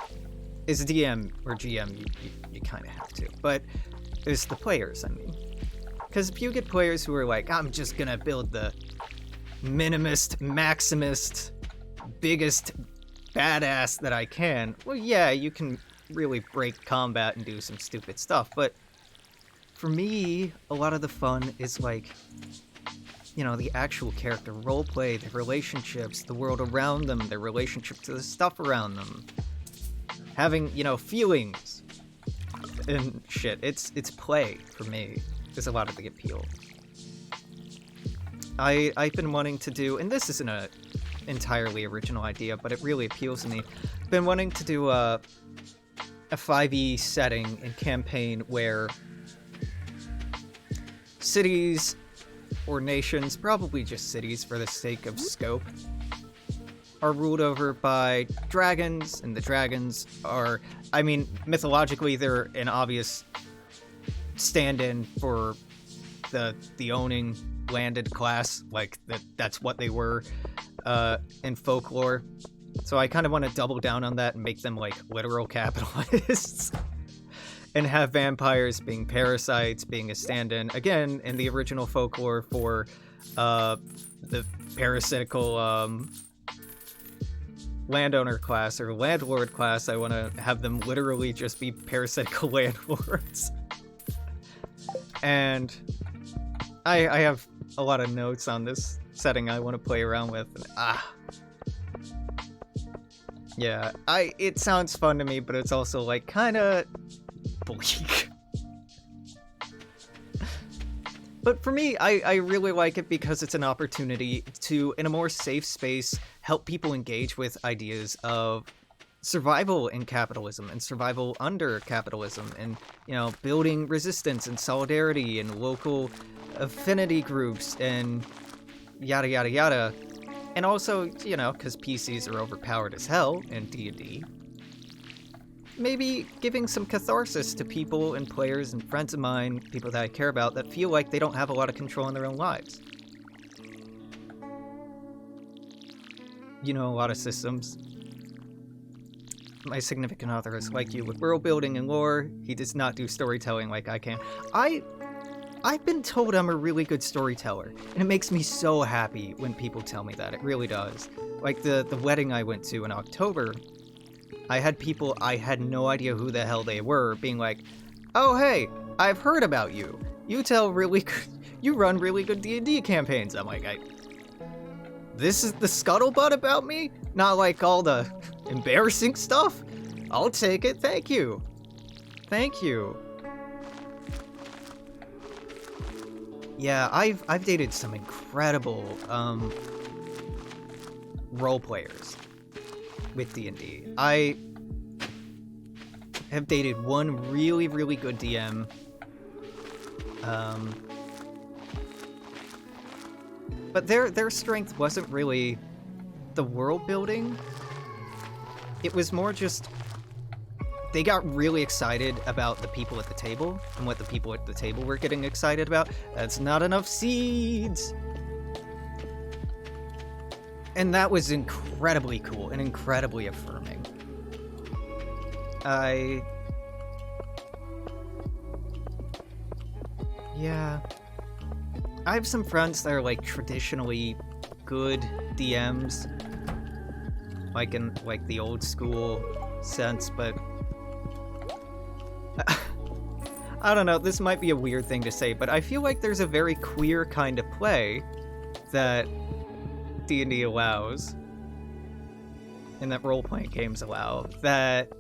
Speaker 1: As a DM or GM, you kind of have to, but there's the players, I mean. Because if you get players who are like, I'm just gonna build the minimist, maximist, biggest badass that I can, well, yeah, you can really break combat and do some stupid stuff, but for me, a lot of the fun is like, you know, the actual character roleplay, the relationships, the world around them, their relationship to the stuff around them. having, you know, feelings and shit. It's play for me. There's a lot of the appeal. I've been wanting to do, and this isn't a entirely original idea, but it really appeals to me. Been wanting to do a 5e setting and campaign where cities or nations, probably just cities for the sake of scope, are ruled over by dragons, and the dragons are, I mean, mythologically they're an obvious stand-in for the owning landed class, like that's what they were in folklore. So I kind of want to double down on that and make them like literal capitalists. And have vampires being parasites, being a stand-in, again, in the original folklore for the parasitical landowner class or landlord class. I want to have them literally just be parasitical landlords. And I have a lot of notes on this setting I want to play around with. And, yeah, it sounds fun to me, but it's also like kind of bleak. But for me, I really like it because it's an opportunity to, in a more safe space, help people engage with ideas of survival in capitalism and survival under capitalism, and, you know, building resistance and solidarity and local affinity groups and yada yada yada. And also, you know, because PCs are overpowered as hell in D&D, maybe giving some catharsis to people and players and friends of mine, people that I care about, that feel like they don't have a lot of control in their own lives. You know, a lot of systems. My significant other is like you with world building and lore. He does not do storytelling like I can. I've been told I'm a really good storyteller, and it makes me so happy when people tell me that. It really does. Like the wedding I went to in October, I had people I had no idea who the hell they were being like, "Oh hey, I've heard about you. You run really good D&D campaigns." I'm like, this is the scuttlebutt about me? Not like all the embarrassing stuff? I'll take it, thank you. Thank you. Yeah, I've dated some incredible role players with D&D. I have dated one really, really good DM. But their strength wasn't really the world building. It was more just they got really excited about the people at the table and what the people at the table were getting excited about. That's not enough seeds. And that was incredibly cool and incredibly affirming. Yeah. I have some friends that are like traditionally good DMs. Like in like the old school sense, but I don't know, this might be a weird thing to say, but I feel like there's a very queer kind of play that D&D allows, and that role-playing games allow, that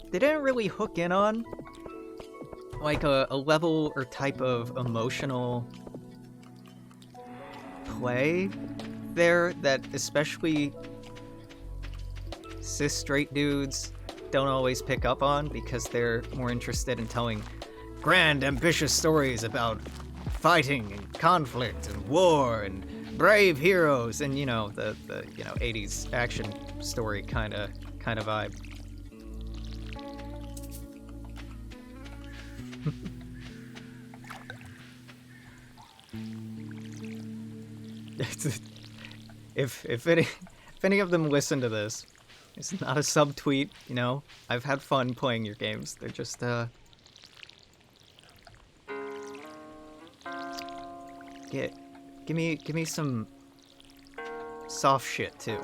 Speaker 1: they didn't really hook in on. Like a level or type of emotional play there that especially cis straight dudes don't always pick up on, because they're more interested in telling grand, ambitious stories about fighting and conflict and war and brave heroes and, you know, the 80s action story kind of vibe. If any of them listen to this, it's not a subtweet, you know. I've had fun playing your games. They're just give me some soft shit too.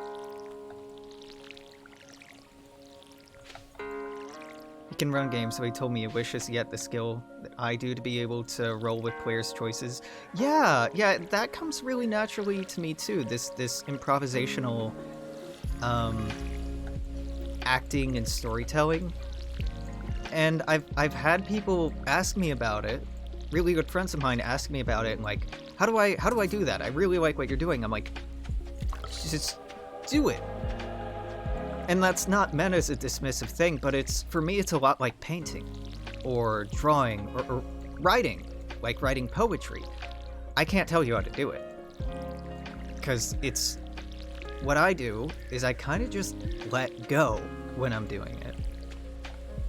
Speaker 1: You can run games, so he told me he wishes he had the skill that I do to be able to roll with players' choices. Yeah, that comes really naturally to me too. This improvisational acting and storytelling. And I've had people ask me about it, really good friends of mine ask me about it, and like, how do I do that? I really like what you're doing. I'm like, just do it. And that's not meant as a dismissive thing, but for me it's a lot like painting or drawing or writing, like writing poetry. I can't tell you how to do it, because what I do is I kind of just let go when I'm doing it.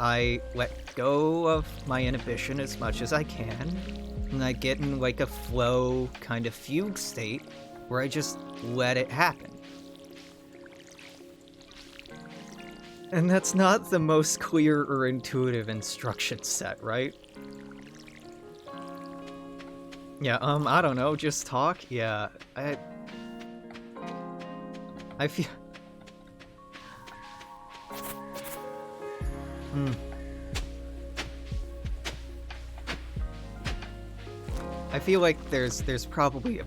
Speaker 1: I let go of my inhibition as much as I can, and I get in like a flow kind of fugue state where I just let it happen. And that's not the most clear or intuitive instruction set, right? Yeah, I don't know, just talk? Yeah, I feel... I feel like there's probably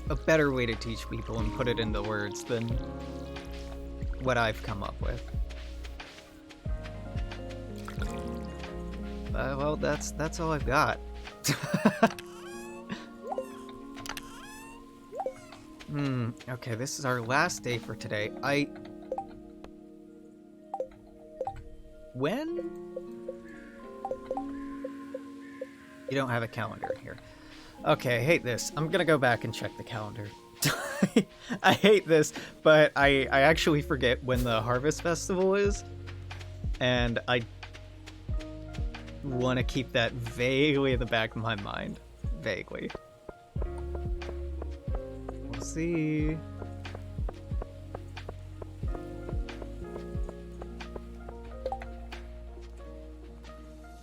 Speaker 1: a better way to teach people and put it into words than what I've come up with. Well, that's all I've got. Okay, this is our last day for today. When? You don't have a calendar here. Okay, I hate this. I'm gonna go back and check the calendar. I hate this, but I actually forget when the Harvest Festival is, and I want to keep that vaguely in the back of my mind. Vaguely. We'll see.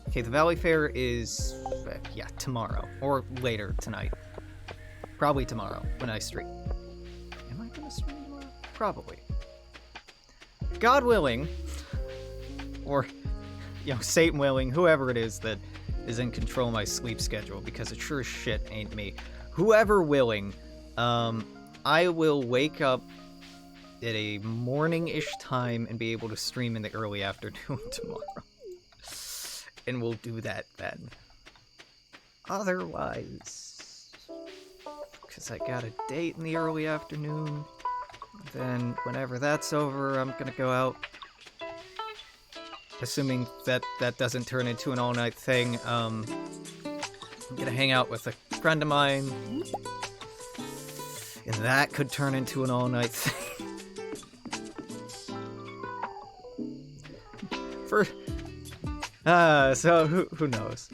Speaker 1: Okay, the Valley Fair is, yeah, tomorrow. Or later tonight. Probably tomorrow, when I stream. Am I gonna stream tomorrow? Probably. God willing, or, you know, Satan willing, whoever it is that is in control of my sleep schedule, because it sure as shit ain't me. Whoever willing, I will wake up at a morning-ish time and be able to stream in the early afternoon tomorrow. And we'll do that then. Otherwise, because I got a date in the early afternoon, then whenever that's over, I'm gonna go out. Assuming that doesn't turn into an all-night thing, I'm gonna hang out with a friend of mine, and that could turn into an all-night thing. So who knows?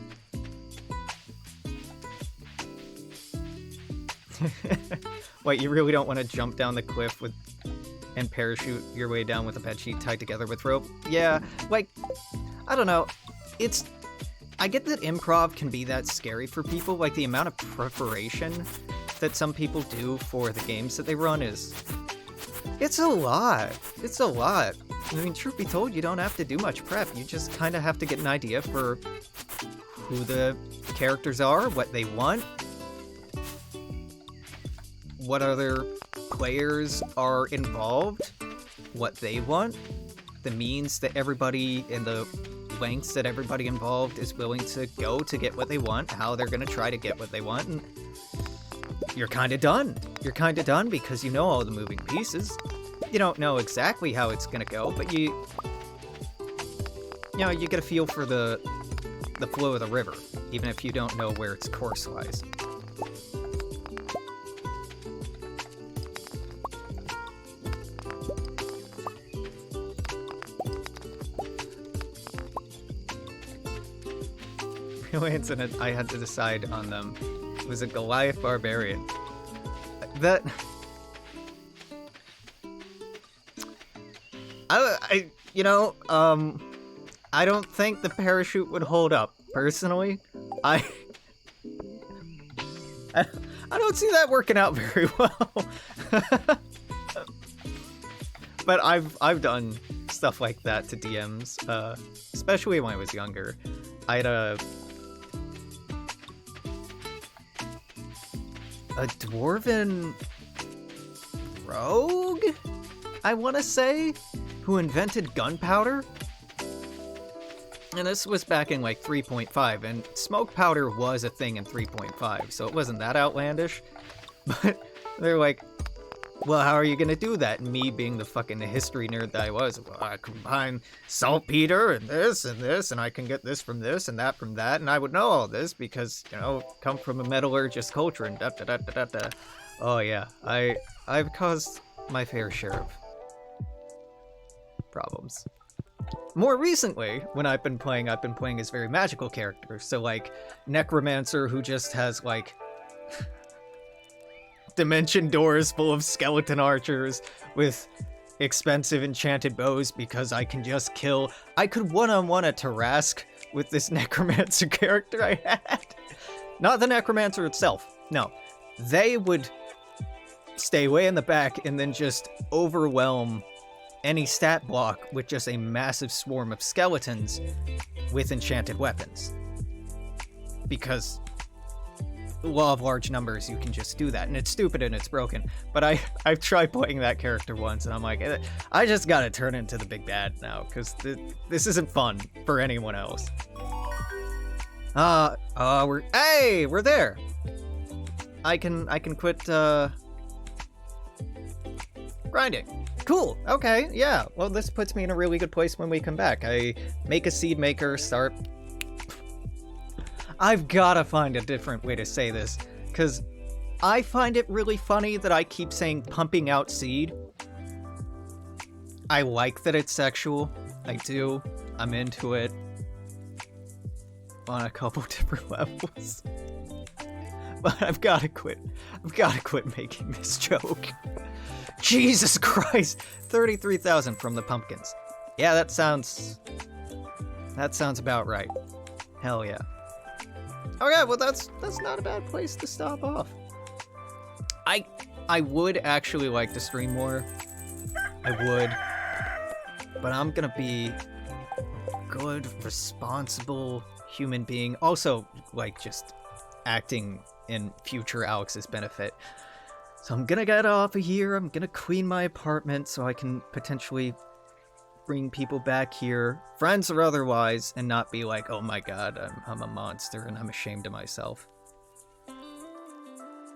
Speaker 1: Wait, you really don't want to jump down the cliff and parachute your way down with a bed sheet tied together with rope? Yeah, like, I don't know. I get that improv can be that scary for people. Like, the amount of preparation that some people do for the games that they run it's a lot. It's a lot. I mean, truth be told, you don't have to do much prep. You just kind of have to get an idea for who the characters are, what they want, what other players are involved, what they want, the means that everybody and the lengths that everybody involved is willing to go to get what they want, how they're going to try to get what they want, and you're kind of done. You're kind of done because you know all the moving pieces. You don't know exactly how it's gonna go, but you know, you get a feel for the flow of the river, even if you don't know where its course lies. Real incident I had to decide on them was a Goliath Barbarian. I don't think the parachute would hold up, personally. I don't see that working out very well. But I've done stuff like that to DMs, especially when I was younger. I had a dwarven rogue, I want to say, who invented gunpowder. And this was back in like 3.5, and smoke powder was a thing in 3.5, so it wasn't that outlandish. But they're like, well, how are you gonna do that? And me being the fucking history nerd that I was, well, I combine saltpeter and this, and I can get this from this and that from that, and I would know all this because, you know, come from a metallurgist culture and da da da da da da. Oh yeah, I've caused my fair share of problems. More recently, when I've been playing as very magical characters. So like Necromancer, who just has like dimension doors full of skeleton archers with expensive enchanted bows because I can just kill. I could one-on-one a Tarask with this Necromancer character I had. Not the Necromancer itself. No. They would stay way in the back and then just overwhelm any stat block with just a massive swarm of skeletons with enchanted weapons. Because law of large numbers, you can just do that, and it's stupid and it's broken. But I've tried playing that character once, and I'm like, I just gotta turn into the big bad now, because this isn't fun for anyone else. We're there. I can quit grinding. Cool. Okay. Yeah. Well, this puts me in a really good place when we come back. I make a seed maker, start. I've gotta find a different way to say this, because I find it really funny that I keep saying pumping out seed. I like that it's sexual. I do. I'm into it. On a couple different levels. But I've gotta quit. I've gotta quit making this joke. Jesus Christ! 33,000 from the pumpkins. Yeah, that sounds about right. Hell yeah. Okay, well that's not a bad place to stop off. I would actually like to stream more. I would. But I'm gonna be a good, responsible human being. Also, like, just acting in future Alex's benefit. So I'm gonna get off of here, I'm gonna clean my apartment so I can potentially bring people back here, friends or otherwise, and not be like, oh my god, I'm a monster and I'm ashamed of myself.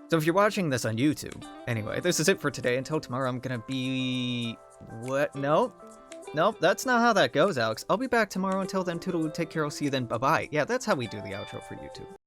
Speaker 1: So if you're watching this on YouTube, anyway, this is it for today. Until tomorrow, I'm gonna be... What? Nope, that's not how that goes, Alex. I'll be back tomorrow. Until then, toodaloo, take care, I'll see you then, bye-bye. Yeah, that's how we do the outro for YouTube.